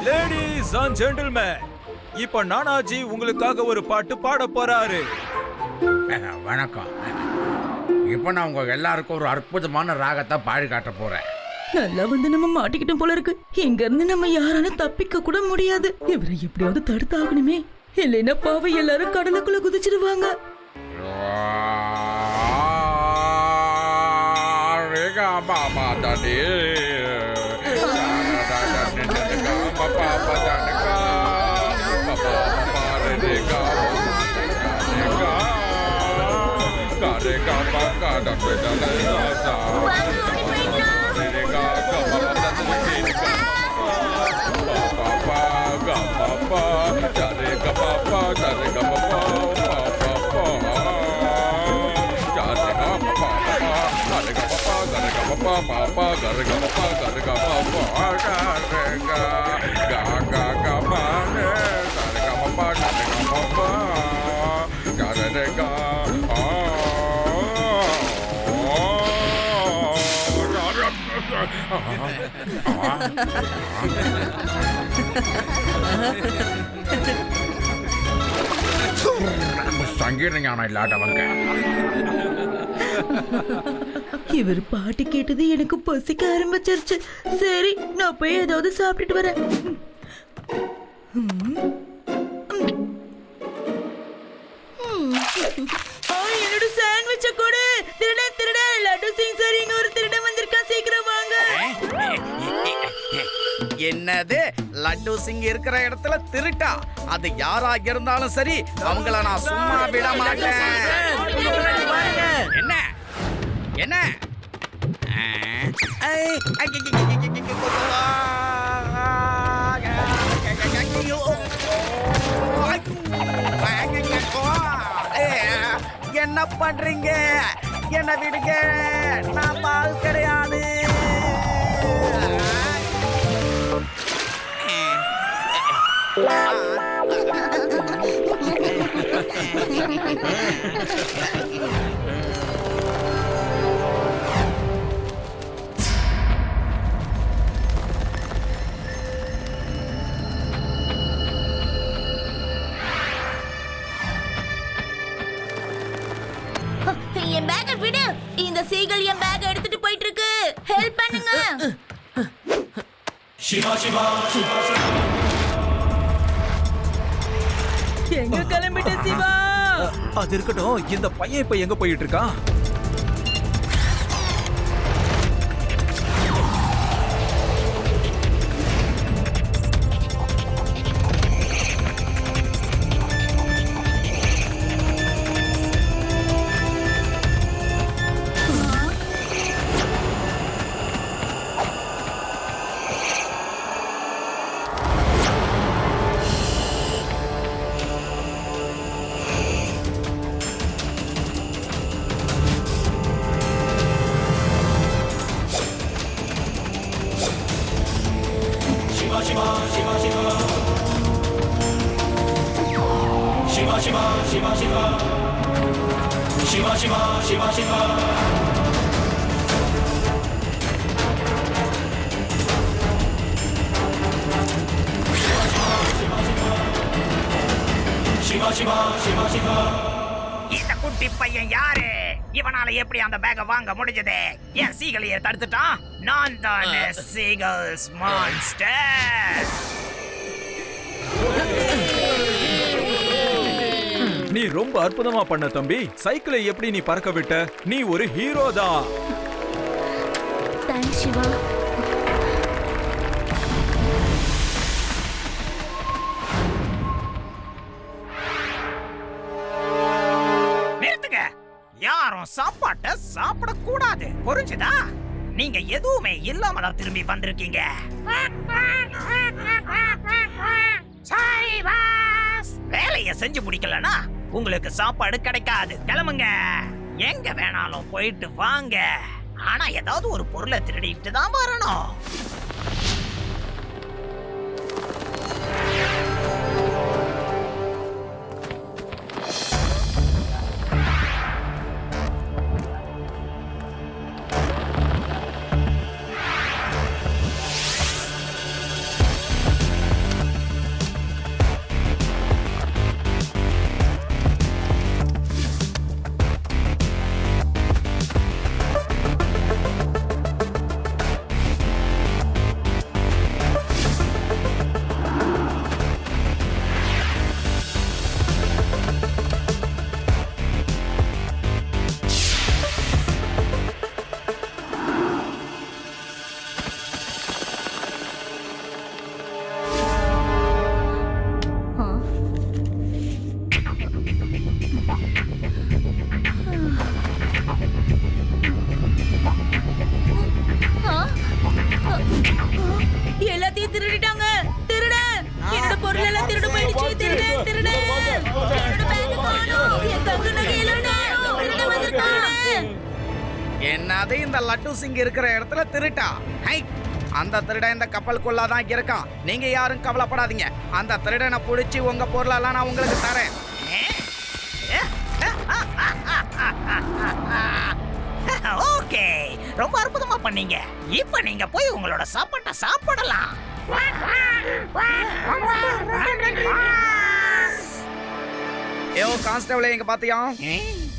Ladies and gentleman, இப்ப நானாஜி உங்களுக்காக ஒரு பாட்டு பாட போறாரு. வணக்கம். இப்ப நான் உங்க எல்லாருக்கும் ஒரு அற்புதமான ராகத்தை பாடி காட்ட போறேன். நல்லா வந்து நம்ம மாட்டிக்கிட்டோம் போல இருக்கு. இங்க இருந்து நம்ம யாராலும் தப்பிக்க கூட முடியாது. இவரை எப்படியாவது தடுத்தாகணுமே, இல்லைன்னா பாவை எல்லாரும் கடலுக்குள்ள குதிச்சிருவாங்க. சங்கீத ஞானம் இல்லாதவங்க. இவர் பாட்டு கேட்டது எனக்கு பசிக்க ஆரம்பிச்சிருச்சு. சரி, நான் போய் ஏதாவது சாப்பிட்டுட்டு வரேன். என்னோட சாண்ட்விச்ச கொடு. திருட லட்டு சிங் சார், இங்க ஒரு திருடன் வந்திருக்கா, சீக்கிரம் வாங்க. என்னது, லட்டு சிங் இருக்கிற இடத்துல திருட்டா? அது யாரா இருந்தாலும் சரி, அவங்கள நான் சும்மா விட மாட்டேன். என்ன என்ன என்ன பண்றீங்க? என்ன விடுங்க, நான் பால் கிடையாது. என் பேக்க விடு. இந்த சீகல் என் பேக்க எடுத்துட்டு போயிட்டு இருக்கு. ஹெல்ப் பண்ணுங்க. சிவா சிவா சிவா சிவா. எங்க கிளம்பிட்ட சிவா? அது இருக்கட்டும், இந்த பையன் இப்ப எங்க போயிட்டு இருக்கான்? இந்த குட்டி பையன் யாரு? இவனால எப்படி அந்த பேக வாங்க முடிஞ்சது? என் சீகலையை தடுத்துட்டான். நான் தான் சீகல்ஸ் மான்ஸ்டர். நீ ரொம்ப அற்புதமா பண்ண தம்பி. சைக்கிளை எப்படி நீ பறக்க விட்ட? நீ ஒரு ஹீரோ தான். தேங்க்ஸ் சிவா. நிறுத்துங்க. யாரும் சாப்பாட்டை சாப்பிடக்கூடாது, புரிஞ்சுதா? நீங்க எதுவுமே இல்லாம தான் திரும்பி வந்திருக்கீங்க. வேலையை செஞ்சு முடிக்கலனா உங்களுக்கு சாப்பாடு கிடைக்காது. கிளம்புங்க, எங்க வேணாலும் போயிட்டு வாங்க. ஆனா ஏதாவது ஒரு பொருளை திருடிட்டு தான் வரணும். அது இந்த லட்டு சிங் இருக்கிற இடத்துல திருட்டா. ஹை, அந்த திருடன் இந்த கப்பலுக்குள்ள தான் இருக்கான். நீங்க யாரும் கவலைப்படாதீங்க. அந்த திருடனை பிடிச்சி உங்க பொருளெல்லாம் நான் உங்களுக்கு தரேன். ஓகே, ரொம்ப அற்புதமா பண்ணீங்க. இப்ப நீங்க போய் உங்களோட சாப்பாட்டை சாப்பிடலாம். ஏ கான்ஸ்டபிள், எங்க பாத்தியா?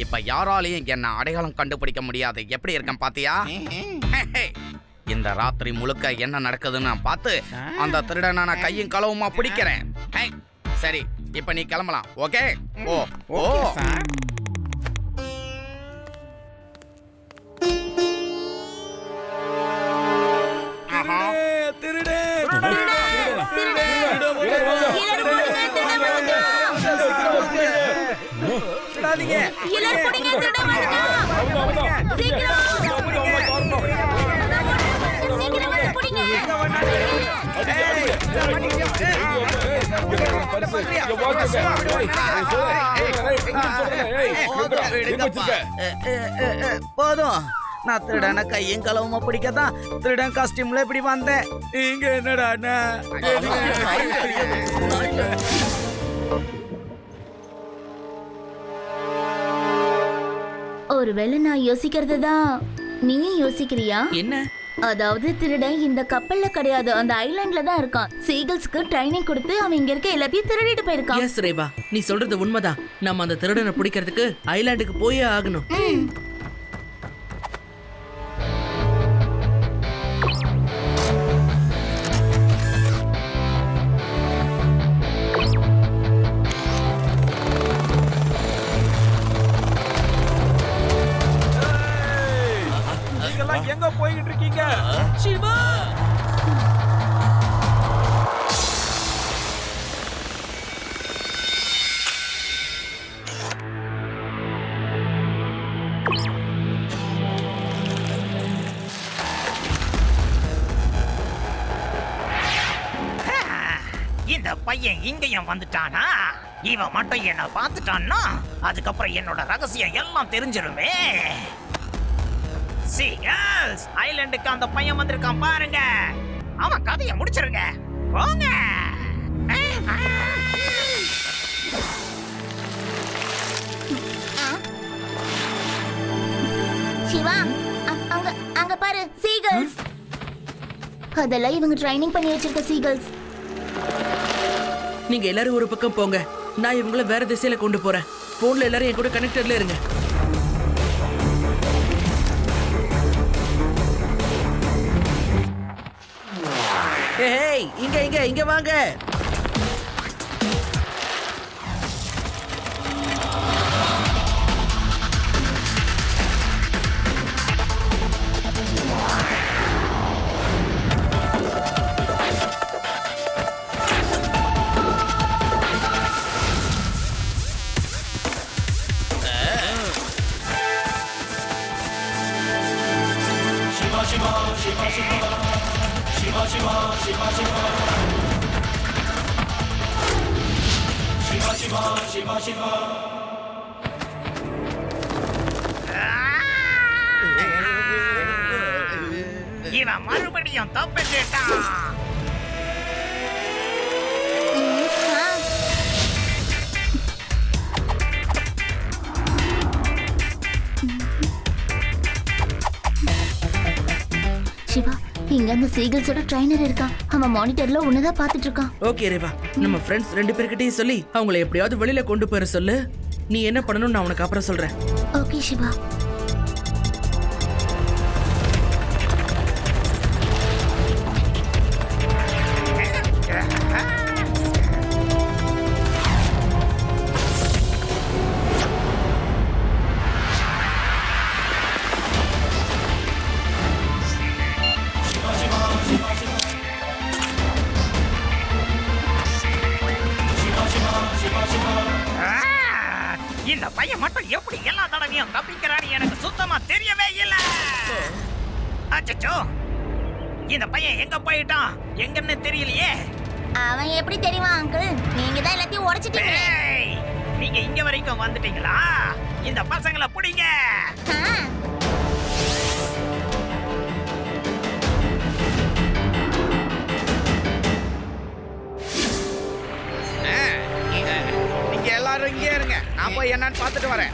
இப்ப யாராலையும் என்ன அடையாளம் கண்டுபிடிக்க முடியாது. எப்படி இருக்கேன் பாத்தியா? இந்த ராத்திரி முழுக்க என்ன நடக்குதுன்னு நான் பார்த்து அந்த திருடனை நான் கையும் களவுமா பிடிக்கிறேன். சரி, இப்ப நீ கிளம்பலாம். ஓகே? ஓ ஓ போதும். நான் திருடனை கையும் களவுமா பிடிக்கத்தான் திருடன் காஸ்டியூம்ல இப்படி வந்தேன். இங்க என்னடா? ஒருவேளை நான் யோசிக்கிறது தான் நீயும் யோசிக்கிறியா? என்ன? அதாவது திருடன் இந்த கப்பல்ல கிடையாது, அந்த ஐலாண்ட்ல தான் இருக்கான். சீகல்ஸ்க்கு ட்ரைனிங் கொடுத்து அவன் இங்க இருக்க எல்லாத்தையும் திருடிட்டு போயிருக்கான். எஸ் ரேவா, நீ சொல்றது உண்மைதான். நம்ம அந்த திருடனை பிடிக்கிறதுக்கு ஐலாண்டுக்கு போயே ஆகணும். எங்க போய்கிட்டு இருக்கீங்க? சிவா, இந்த பையன் இங்கேயும் வந்துட்டானா? இவன் மட்டும் என்ன பார்த்துட்டான்னா அதுக்கப்புறம் என்னோட ரகசியம் எல்லாம் தெரிஞ்சிருமே. சீகல்ஸ், ஐலாண்டுக்கு அந்த பையன் வந்திருக்கான் பாருங்க. அவன் கதையை முடிச்சிருங்க. போங்க. சிவா, அங்க அங்க பாரு, சீகல்ஸ். அதெல்லாம் இவங்க ட்ரைனிங் பண்ணி வச்சிருக்க சீகல்ஸ். நீங்க எல்லாரும் ஒரு பக்கம் போங்க, நான் இவங்கள வேற திசையில கொண்டு போறேன். போன்ல எல்லாரும் என் கூட கனெக்டர்ல இருங்க. ஏய், இங்க இங்க இங்க வாங்க. இவன் மறுபடியும் தப்பிட்டான். சிவா, இங்க அந்த சீகல்ஸோட ட்ரைனர் இருக்கான். அவன் மானிட்டர்ல உன்னதான் பாத்துட்டு இருக்கான். ஓகே ரேவா, நம்ம ஃப்ரெண்ட்ஸ் 2 பேர்கிட்டயும் சொல்லி அவங்கள எப்படியாவது வெளியில கொண்டு போற சொல்லு. நீ என்ன பண்ணணும் நான் உனக்கு அப்புறம் சொல்றேன். ஓகே சிவா. இந்த பையன் மட்டும் எப்படி எல்லா தடவையும் தப்பிக்கிறான்னு எனக்கு சுத்தமா தெரியவே இல்ல. அச்சச்சோ, இந்த பையன் எங்க போயிட்டான்? எங்கன்னு தெரியலையே. அவன் எப்படி தெரியுமா அங்கிள்? நீங்க தான் எல்லாத்தையும் உடைச்சிட்டீங்க. ஏய், நீங்க இங்க வரைக்கும் வந்துட்டீங்களா? இந்த பசங்களை புடிங்க. எல்லாரும் இங்கே இருங்க, நான் போய் என்னன்னு பார்த்துட்டு வரேன்.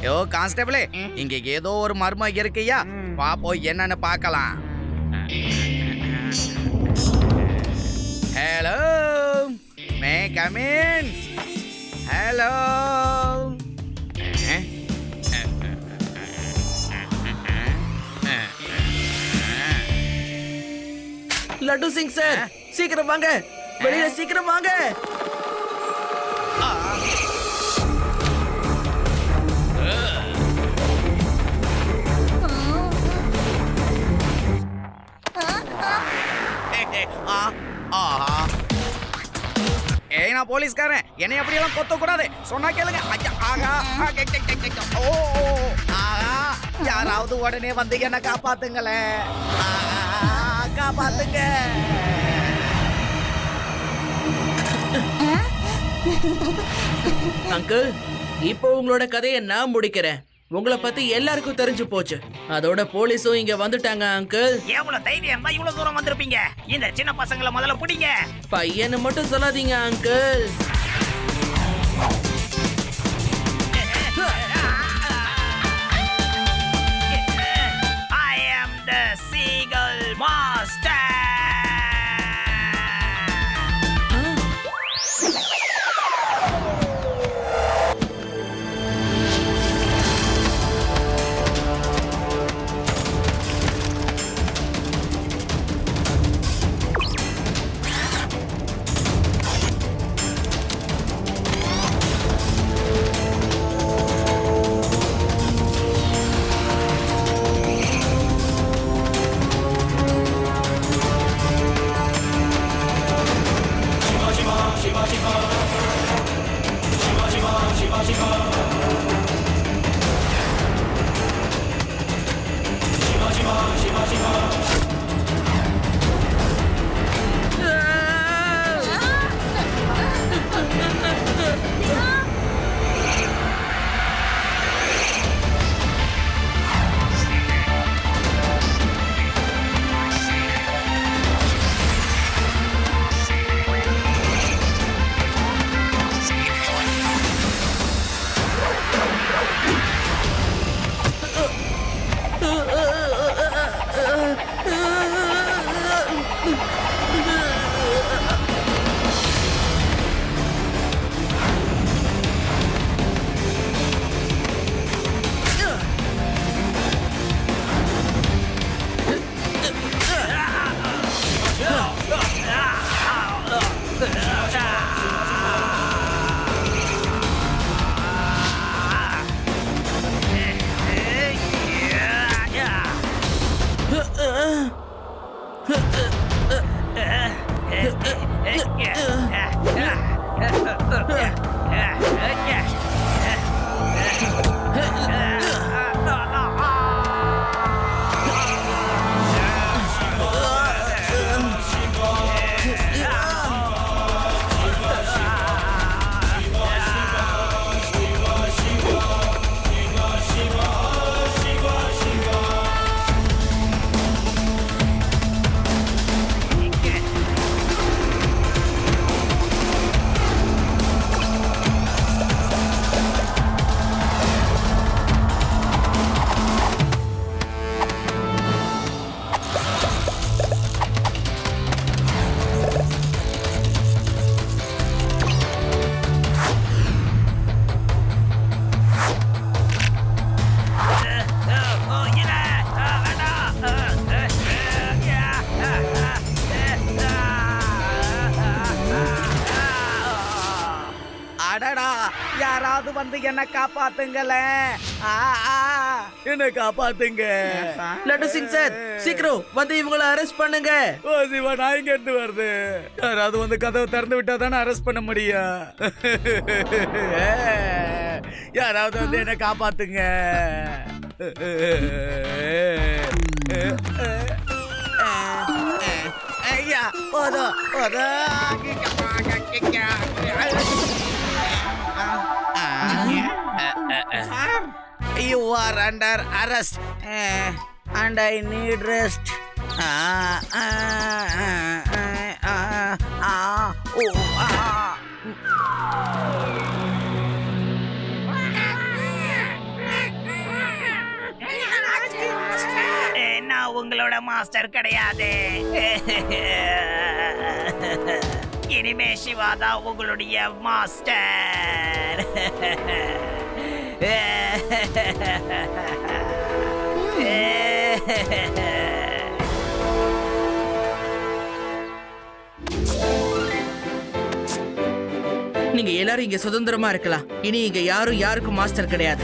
யோ கான்ஸ்டபிளே, இங்க ஏதோ ஒரு மர்மம் இருக்கையா, பாப்போம் என்னன்னு பார்க்கலாம். Hello, may come in. Hello. Laddu Singh sir, சீக்கிரம் வாங்க, வெளியில சீக்கிரம் வாங்க. ஏய், நான் போலீஸ்காரன், என்னை அப்படியெல்லாம் கொத்த கூடாது, சொன்னா கேளுங்க. ஐயா, ஆகா, ஓ, ஆகா, யாராவது உடனே வந்து என்ன காப்பாத்துங்களேன், காப்பாத்துங்க. அங்கிள், இப்போ உங்களோட கதையை நான் முடிக்கிறேன். உங்களை பத்தி எல்லாருக்கும் தெரிஞ்சு போச்சு. அதோட போலீஸும் இங்க வந்துட்டாங்க. அங்கிள், எவ்வளவு தைரியம் தான் இவ்வளவு தூரம் வந்திருப்பீங்க? இந்த சின்ன பசங்களை முதல்ல பிடிங்க. பையனை மட்டும் சொல்லாதீங்க uncle. I am the Seagull Master. அடடா, யாராவது வந்து என்ன காப்பாத்துங்களேன், என்ன காப்பாத்துங்க. லட்டு சிங் சார், சீக்கிரம் வந்து இவங்களை அரெஸ்ட் பண்ணுங்க. ஓ சிவா, நான் இங்க இருந்து வருது. யாராவது வந்து கதவை திறந்து விட்டா தானே அரெஸ்ட் பண்ண முடியும். யாராவது வந்து என்ன காப்பாத்துங்க. ஐயா, போதும் போதும். You are under arrest and I need rest. நான் உங்களோட மாஸ்டர் கிடையாது. இனிமே சிவா தான் உங்களுடைய மாஸ்டர். நீங்க எல்லாரும் இங்க சுதந்திரமா இருக்கலாம். இனி இங்க யாரும் யாருக்கும் மாஸ்டர் கிடையாது.